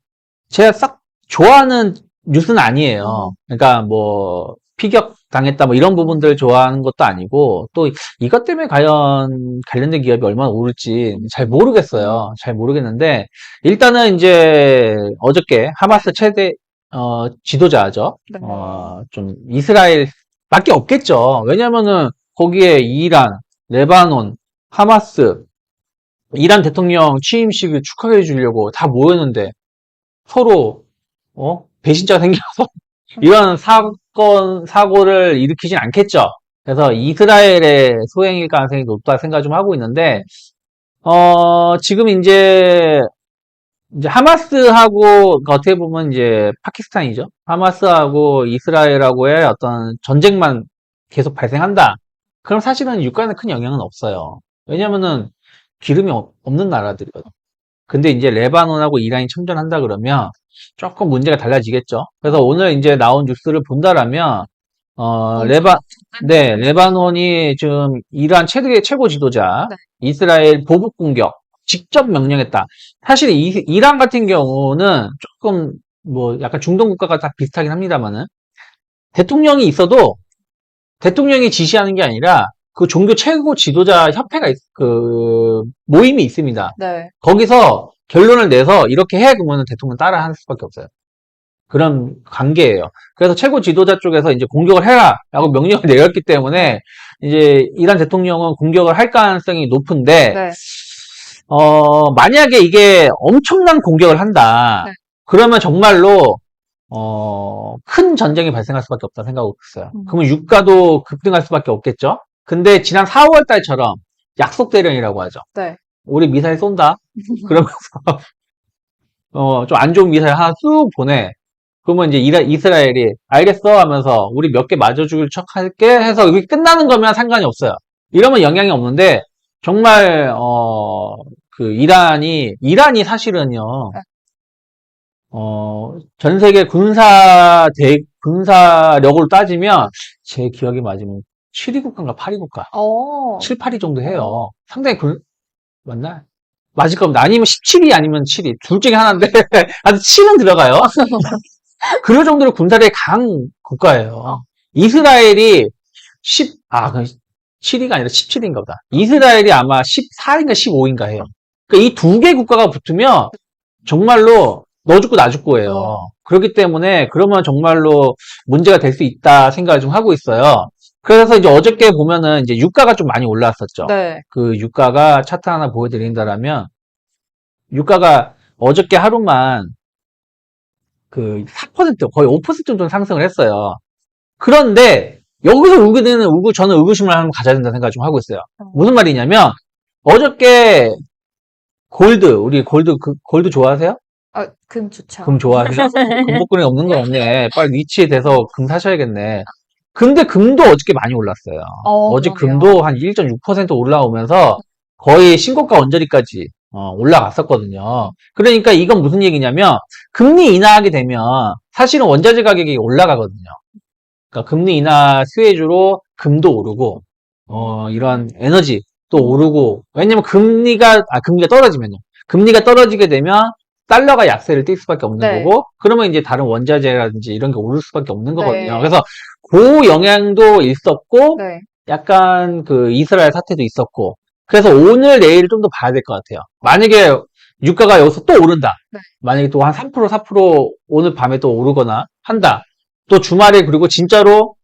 제가 싹 좋아하는 뉴스는 아니에요. 그러니까 뭐 피격 당했다 뭐 이런 부분들 좋아하는 것도 아니고, 또 이것 때문에 과연 관련된 기업이 얼마나 오를지 잘 모르겠어요. 잘 모르겠는데, 일단은 이제 어저께 하마스 최대 지도자죠. 좀 이스라엘밖에 없겠죠. 왜냐면은 거기에 이란, 레바논, 하마스, 이란 대통령 취임식을 축하해 주려고 다 모였는데 서로 배신자가 생겨서 이런 사고를 일으키진 않겠죠. 그래서 이스라엘의 소행일 가능성이 높다 생각 좀 하고 있는데 지금 이제 하마스하고 그러니까 어떻게 보면 이제 파키스탄이죠. 하마스하고 이스라엘하고의 어떤 전쟁만 계속 발생한다. 그럼 사실은 유가에는 큰 영향은 없어요. 왜냐면은 기름이 없는 나라들이거든. 근데 이제 레바논하고 이란이 참전한다 그러면 조금 문제가 달라지겠죠. 그래서 오늘 이제 나온 뉴스를 본다라면 레바논이 지금 이란 최고 지도자 네. 이스라엘 보복 공격 직접 명령했다. 사실 이란 같은 경우는 조금 뭐 약간 중동 국가가 다 비슷하긴 합니다만은 대통령이 있어도 대통령이 지시하는 게 아니라 그 종교 최고 지도자 협회가 그 모임이 있습니다. 네. 거기서 결론을 내서 이렇게 해 그러면 대통령 따라 할 수밖에 없어요. 그런 관계예요. 그래서 최고 지도자 쪽에서 이제 공격을 해라 라고 명령을 내렸기 때문에 이제 이란 대통령은 공격을 할 가능성이 높은데 네. 만약에 이게 엄청난 공격을 한다. 네. 그러면 정말로 큰 전쟁이 발생할 수밖에 없다 생각하고 있어요. 그러면 유가도 급등할 수밖에 없겠죠. 근데 지난 4월 달처럼 약속 대련이라고 하죠. 네. 우리 미사일 쏜다. 그러면서 좀 안 좋은 미사일 하나 쑥 보내. 그러면 이제 이스라엘이 알겠어 하면서 우리 몇 개 맞아줄 척 할게 해서 이게 끝나는 거면 상관이 없어요. 이러면 영향이 없는데 정말 그 이란이 사실은요. 전 세계 군사력으로 따지면 제 기억이 맞으면 7위 국가인가 8위 국가. 7, 8위 정도 해요. 상당히 맞나? 맞을 겁니다. 아니면 17위 아니면 7위. 둘 중에 하나인데 아주 7은 들어가요. 그럴 정도로 군사력이 강한 국가예요. 이스라엘이 7위가 아니라 17위인가 보다. 이스라엘이 아마 14인가 15인가 해요. 그러니까 이 두 개 국가가 붙으면 정말로 너 죽고 나 죽고예요. 그렇기 때문에 그러면 정말로 문제가 될 수 있다 생각을 좀 하고 있어요. 그래서 이제 어저께 보면은 이제 유가가 좀 많이 올라왔었죠. 네. 그 유가가 차트 하나 보여드린다라면 유가가 어저께 하루만 그 4% 거의 5% 정도 상승을 했어요. 그런데 여기서 저는 의구심을 한번 가져야 된다는 생각을 좀 하고 있어요. 무슨 말이냐면 어저께 우리 골드 좋아하세요? 금 좋죠. 금 좋아하세요? 금복근이 없는 거 없네. 빨리 위치에 대서 금 사셔야겠네. 근데 금도 어저께 많이 올랐어요. 어제 그러게요. 금도 한 1.6% 올라오면서 거의 신고가 언저리까지 올라갔었거든요. 그러니까 이건 무슨 얘기냐면 금리 인하하게 되면 사실은 원자재 가격이 올라가거든요. 그러니까 금리 인하 수혜주로 금도 오르고 이런 에너지 또 오르고 왜냐면 금리가 떨어지면요. 금리가 떨어지게 되면 달러가 약세를 띌 수밖에 없는 네. 거고 그러면 이제 다른 원자재라든지 이런 게 오를 수밖에 없는 거거든요. 네. 그래서 그 영향도 있었고 네. 약간 그 이스라엘 사태도 있었고 그래서 오늘 내일 좀 더 봐야 될 것 같아요. 만약에 유가가 여기서 또 오른다. 네. 만약에 또 한 3%, 4% 오늘 밤에 또 오르거나 한다. 또 주말에 그리고 진짜로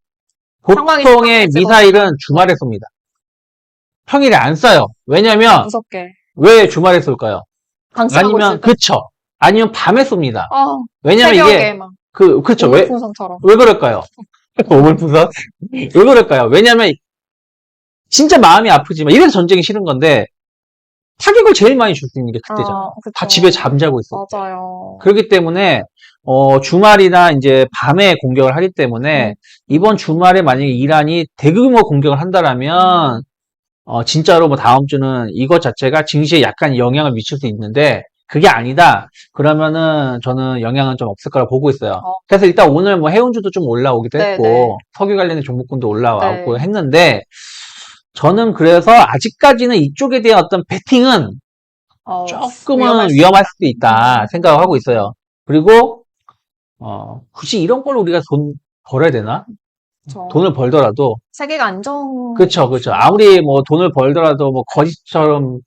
상황이 보통의 똑같아지거나. 미사일은 주말에 쏩니다. 평일에 안 쏴요. 왜냐면 무섭게. 왜 주말에 쏠까요? 방치하고 아니면 있을 때. 그쵸. 아니면 밤에 쏩니다. 왜냐면 새벽에 이게 막 그쵸. 왜 오물풍선처럼. 그럴까요? 오물풍선? 왜 그럴까요? 왜냐면 진짜 마음이 아프지만 이래서 전쟁이 싫은 건데 타격을 제일 많이 줄 수 있는 게 그때잖아요. 그쵸. 다 집에 잠자고 있을 때. 맞아요. 그렇기 때문에 주말이나 이제 밤에 공격을 하기 때문에 이번 주말에 만약에 이란이 대규모 공격을 한다라면 진짜로 뭐 다음 주는 이것 자체가 증시에 약간 영향을 미칠 수 있는데 그게 아니다. 그러면은 저는 영향은 좀 없을 거라 보고 있어요. 그래서 일단 오늘 뭐 해운주도 좀 올라오기도 네, 했고 네. 석유 관련된 종목군도 올라왔고 네. 했는데 저는 그래서 아직까지는 이쪽에 대한 어떤 베팅은 조금은 위험할 수 위험할 수도 있다 생각하고 있어요. 그리고 굳이 이런 걸 우리가 돈 벌어야 되나? 그쵸. 돈을 벌더라도 세계가 안정. 그쵸. 아무리 뭐 돈을 벌더라도 뭐 거지처럼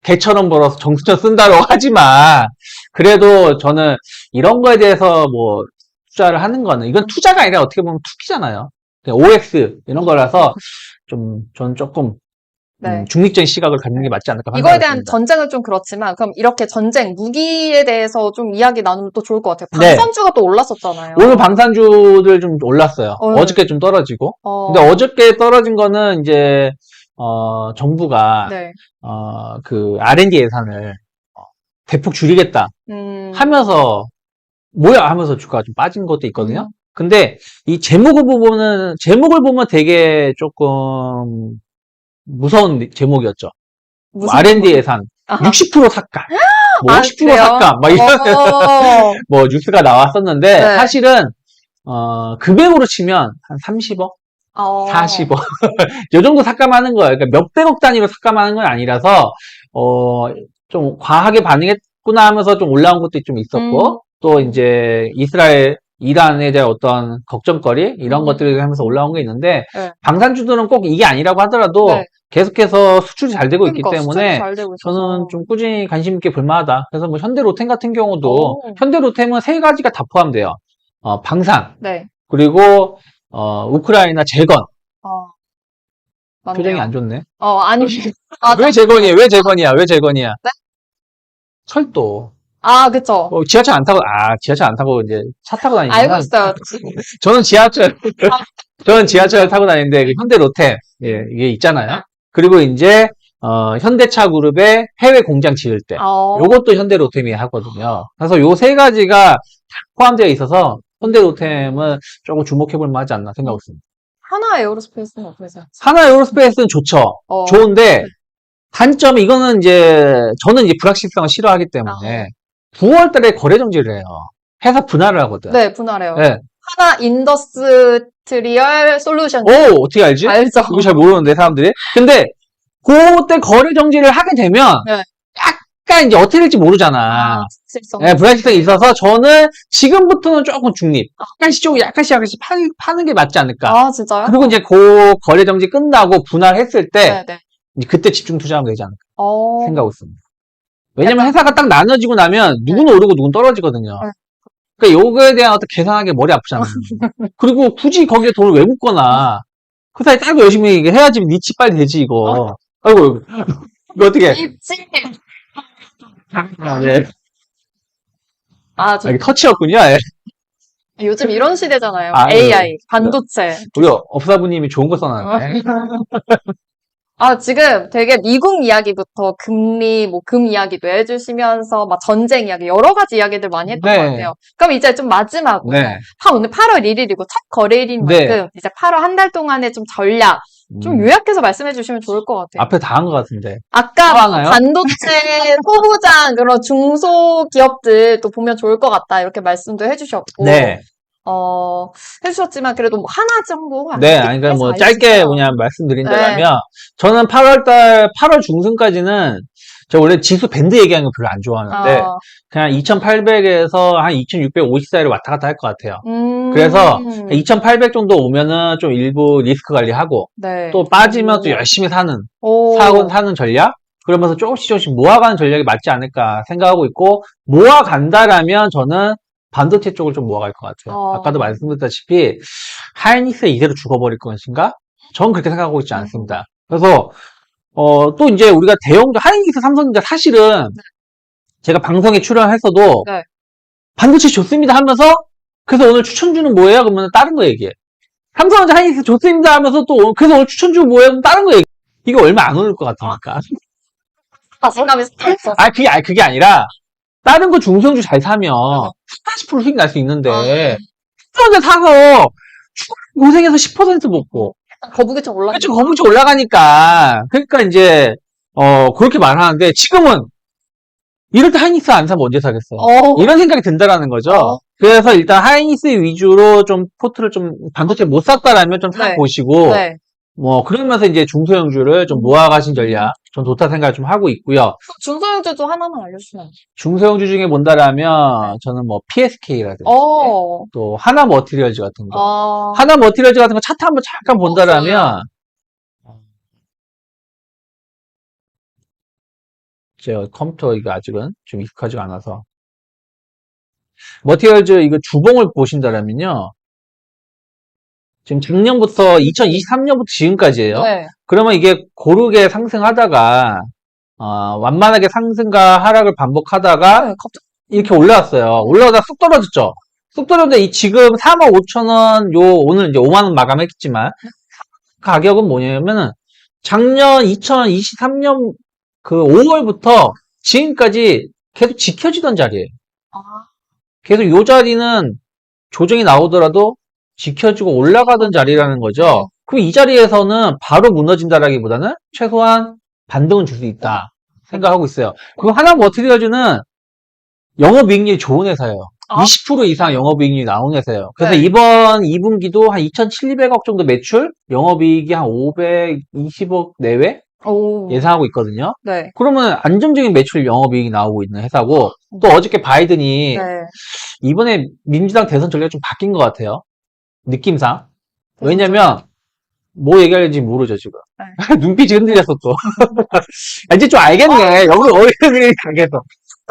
개처럼 벌어서 정수천 쓴다고 하지만 그래도 저는 이런 거에 대해서 뭐 투자를 하는 거는 이건 투자가 아니라 어떻게 보면 투기잖아요. OX 이런 거라서 저는 조금 네. 중립적인 시각을 갖는 게 맞지 않을까 이거에 대한 판단했습니다. 전쟁은 좀 그렇지만, 그럼 이렇게 전쟁, 무기에 대해서 좀 이야기 나누면 또 좋을 것 같아요. 네. 방산주가 또 올랐었잖아요. 오늘 방산주들 좀 올랐어요. 어. 어저께 좀 떨어지고. 어, 근데 어저께 떨어진 거는 이제 정부가 네. 그 R&D 예산을 대폭 줄이겠다 하면서 뭐야 하면서 주가가 좀 빠진 것도 있거든요. 근데 이 제목을 보면 되게 조금 무서운 제목이었죠. 무슨 R&D 제목이- 예산 아하. 60% 삭감, 뭐 아, 50% 그래요? 삭감, 막 이런 어, 뭐 뉴스가 나왔었는데 네. 사실은 금액으로 치면 한 30억, 어. 40억 이 정도 삭감하는 거예요. 그러니까 몇백억 단위로 삭감하는 건 아니라서 좀 과하게 반응했구나 하면서 좀 올라온 것도 좀 있었고 또 이제 이란에 대한 어떤 걱정거리 이런 것들을 하면서 올라온 게 있는데 네. 방산주들은 꼭 이게 아니라고 하더라도 네. 계속해서 수출이 잘 되고 있기 그러니까 수출이 때문에 잘 되고 있어서. 저는 좀 꾸준히 관심 있게 볼만하다. 그래서 뭐 현대로템 같은 경우도 오. 현대로템은 세 가지가 다 포함돼요. 방산 네. 그리고 우크라이나 재건. 어, 표정이 맞네요. 안 좋네. 아니. 왜 재건이야? 왜 재건이야? 왜 재건이야? 네? 철도. 그쵸. 지하철 안 타고 이제 차 타고 알고 다니지만 있어요. 저는 저는 지하철 타고 다니는데 그 현대 로템 예, 이게 있잖아요. 그리고 이제 현대차 그룹의 해외 공장 지을 때 요것도 현대 로템이 하거든요. 그래서 요 세 가지가 포함되어 있어서 현대 로템은 조금 주목해 볼 만하지 않나 생각하고 있습니다. 하나 에어로스페이스는 어떻게 생각하세요? 하나 에어로스페이스는 좋죠. 좋은데 단점이 이거는 이제 저는 이제 불확실성을 싫어하기 때문에 9월 달에 거래 정지를 해요. 회사 분할을 하거든. 네, 분할해요. 네. 하나 인더스트리얼 솔루션. 오, 어떻게 알지? 알죠. 이거 잘 모르는데 사람들이. 근데 그때 거래 정지를 하게 되면 네. 약간 이제 어떻게 될지 모르잖아. 불확실성. 네, 불확실성이 있어서 저는 지금부터는 조금 중립. 약간씩 파는 게 맞지 않을까. 진짜요? 그리고 이제 그 거래 정지 끝나고 분할했을 때 네. 이제 그때 집중 투자하면 되지 않을까 생각하고 있습니다. 왜냐면 약간- 회사가 딱 나눠지고 나면 누구는 오르고 누구는 떨어지거든요. 네. 그러니까 요거에 대한 어떤 계산하는 게 머리 아프잖아요. 그리고 굳이 거기에 돈을 왜 묻거나 그 사이 따로 열심히 이게 해야지 니치 빨리 되지 이거. 아이고 이거 어떻게? 입지. 네. 저 이게 터치였군요. 예. 요즘 이런 시대잖아요. 아, AI, 반도체. 우리 업사부님이 좋은 거 써놨네. 지금 되게 미국 이야기부터 금리, 금 이야기도 해주시면서 막 전쟁 이야기, 여러 가지 이야기들 많이 했던 네. 것 같아요. 그럼 이제 좀 마지막으로. 네. 오늘 8월 1일이고 첫 거래일인 네. 만큼 이제 8월 한 달 동안의 좀 전략, 좀 요약해서 말씀해 주시면 좋을 것 같아요. 앞에 다 한 것 같은데. 아까 또 하나요? 반도체 소부장 그런 중소기업들 또 보면 좋을 것 같다 이렇게 말씀도 해주셨고 네. 해주셨지만 그래도 뭐 하나 정도 네, 아니, 그러니까 뭐 짧게 그냥 말씀드린다면, 저는 8월 중순까지는, 저 원래 지수 밴드 얘기하는 거 별로 안 좋아하는데, 그냥 2800에서 한 2650 사이로 왔다 갔다 할 것 같아요. 그래서 2800 정도 오면은 좀 일부 리스크 관리하고, 네. 또 빠지면 또 열심히 사는 전략? 그러면서 조금씩 모아가는 전략이 맞지 않을까 생각하고 있고, 모아간다라면 저는 반도체 쪽을 좀 모아갈 것 같아요. 아까도 말씀드렸다시피 하이닉스 이대로 죽어버릴 것인가? 저는 그렇게 생각하고 있지 않습니다. 그래서 또 이제 우리가 대형주 하이닉스, 삼성전자 사실은 제가 방송에 출연했어도 반도체 좋습니다 하면서 그래서 오늘 추천주는 뭐예요? 그러면 다른 거 얘기해. 삼성전자 하이닉스 좋습니다 하면서 또 그래서 오늘 추천주 뭐예요? 그럼 다른 거 얘기해. 이거 얼마 안 오를 것 같으니까. 자신감이 있어서. 그게 아니라 다른 거 중소형주 잘 사면 40% 수익 날 수 있는데 삼성전자 사서 고생해서 10% 먹고 거북이처럼 올라가. 그렇죠. 거북이 올라가니까 그러니까 이제 그렇게 말하는데 지금은 이럴 때 하이닉스 안 사면 언제 사겠어? 이런 생각이 든다라는 거죠. 그래서 일단 하이닉스 위주로 좀 포트를 좀 반도체 못 샀다라면 좀 사보시고 뭐 그러면서 이제 중소형주를 좀 모아가신 전략 전 좋다 생각을 좀 하고 있고요. 중소형주도 하나만 알려주시면. 중소형주 중에 본다라면 저는 뭐 PSK라든지 또 하나 머티리얼즈 같은 거 하나 머티리얼즈 같은 거 차트 한번 잠깐 본다라면 제가 컴퓨터 이거 아직은 좀 익숙하지가 않아서 머티리얼즈 이거 주봉을 보신다라면요 지금 작년부터 2023년부터 지금까지예요. 네. 그러면 이게 고르게 상승하다가 완만하게 상승과 하락을 반복하다가 네, 갑자기. 이렇게 올라왔어요. 올라오다가 쑥 떨어졌죠. 쑥 떨어졌는데 지금 45,000원 오늘 이제 5만 원 마감했지만 가격은 뭐냐면은 작년 2023년 그 5월부터 지금까지 계속 지켜지던 자리예요. 아, 계속 이 자리는 조정이 나오더라도 지켜지고 올라가던 자리라는 거죠. 그럼 이 자리에서는 바로 무너진다라기보다는 최소한 반등은 줄 수 있다 생각하고 있어요. 그리고 하나머티리얼즈는 영업이익률이 좋은 회사예요. 아. 20% 이상 영업이익률이 나오는 회사예요. 그래서 네. 이번 2분기도 한 2,700억 정도 매출, 영업이익이 한 520억 내외 오. 예상하고 있거든요. 네. 그러면 안정적인 매출 영업이익이 나오고 있는 회사고, 또 어저께 바이든이 네. 이번에 민주당 대선 전략이 좀 바뀐 것 같아요. 느낌상. 왜냐면 뭐 얘기할지 모르죠 지금. 네. 눈빛이 흔들렸어 또. 이제 좀 알겠네. 여기 어디를 가겠어.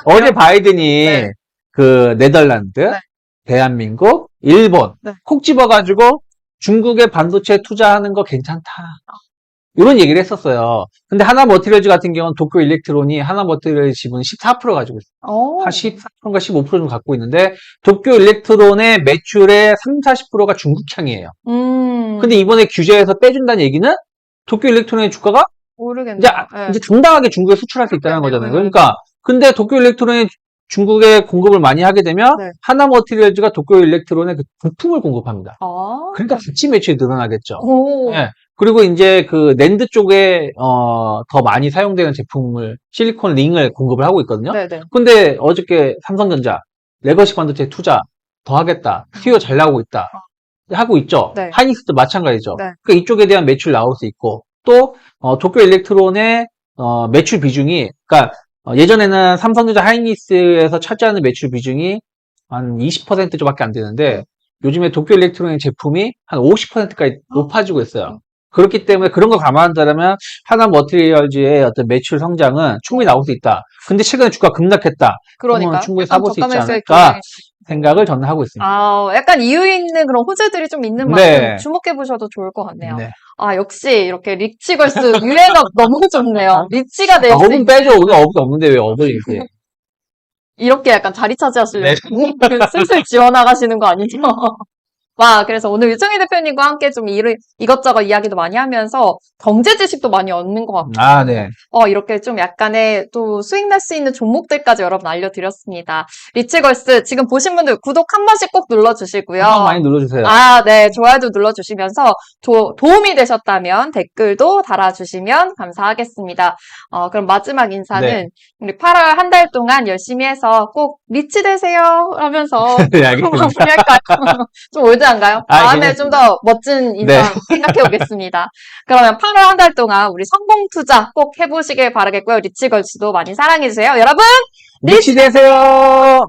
어제 바이든이 네. 그 네덜란드, 네. 대한민국, 일본 네. 콕 집어가지고 중국의 반도체에 투자하는 거 괜찮다. 이런 얘기를 했었어요. 근데 하나머티리얼즈 같은 경우는 도쿄 일렉트론이 하나머티리얼즈 지분 14% 가지고 있어요. 오. 한 14%인가 15% 정도 갖고 있는데 도쿄 일렉트론의 매출의 30-40%가 중국향이에요. 근데 이번에 규제에서 떼준다는 얘기는 도쿄 일렉트론의 주가가 모르겠네요. 이제 당당하게 중국에 수출할 수 있다는 거잖아요. 네. 그러니까 근데 도쿄 일렉트론이 중국에 공급을 많이 하게 되면 네. 하나머티리얼즈가 도쿄 일렉트론에 그 부품을 공급합니다. 아. 그러니까 같이 매출이 늘어나겠죠. 오. 예. 그리고 이제 그 낸드 쪽에 더 많이 사용되는 제품을 실리콘 링을 공급을 하고 있거든요. 네네. 근데 어저께 삼성전자 레거시 반도체 투자 더 하겠다. 수요 잘 나오고 있다. 하고 있죠. 네. 하이닉스도 마찬가지죠. 네. 그러니까 이쪽에 대한 매출 나올 수 있고 또 도쿄 일렉트론의 매출 비중이 그러니까 예전에는 삼성전자 하이닉스에서 차지하는 매출 비중이 한 20% 정도밖에 안 되는데 요즘에 도쿄 일렉트론의 제품이 한 50%까지 높아지고 있어요. 그렇기 때문에 그런 거 감안한다면 하나머티리얼즈의 어떤 매출 성장은 충분히 나올 수 있다. 근데 최근에 주가 급락했다. 그러니까 그러면 충분히 사볼 수 있지 저가 매수에 않을까 생각을 저는 하고 있습니다. 아, 약간 이유 있는 그런 호재들이 좀 있는 네. 만큼 주목해 보셔도 좋을 것 같네요. 네. 아, 역시 이렇게 리치걸스 유행어 너무 좋네요. 리치가 될 수 업은 있는 빼줘. 오늘 업이 없는데 왜 업을 이렇게. 이렇게 약간 자리 차지하시려고 네. 슬슬 지워나가시는 거 아니죠? 와, 그래서 오늘 유정희 대표님과 함께 좀 이것저것 이야기도 많이 하면서 경제 지식도 많이 얻는 것 같고. 아, 네. 이렇게 좀 약간의 또 수익 날 수 있는 종목들까지 여러분 알려드렸습니다. 리치걸스 지금 보신 분들 구독 한 번씩 꼭 눌러주시고요. 한번 많이 눌러주세요. 아, 네. 좋아요도 눌러주시면서 도움이 되셨다면 댓글도 달아주시면 감사하겠습니다. 그럼 마지막 인사는 네. 우리 8월 한 달 동안 열심히 해서 꼭 리치 되세요 하면서 네, 알겠습니다. 마무리할까요? 좀 올드한가요? 아, 다음에 괜찮- 좀 더 멋진 인사 네. 생각해 오겠습니다. 그러면 8월 한 달 동안 우리 성공 투자 꼭 해보시길 바라겠고요. 리치걸스도 많이 사랑해주세요. 여러분! 리치 되세요!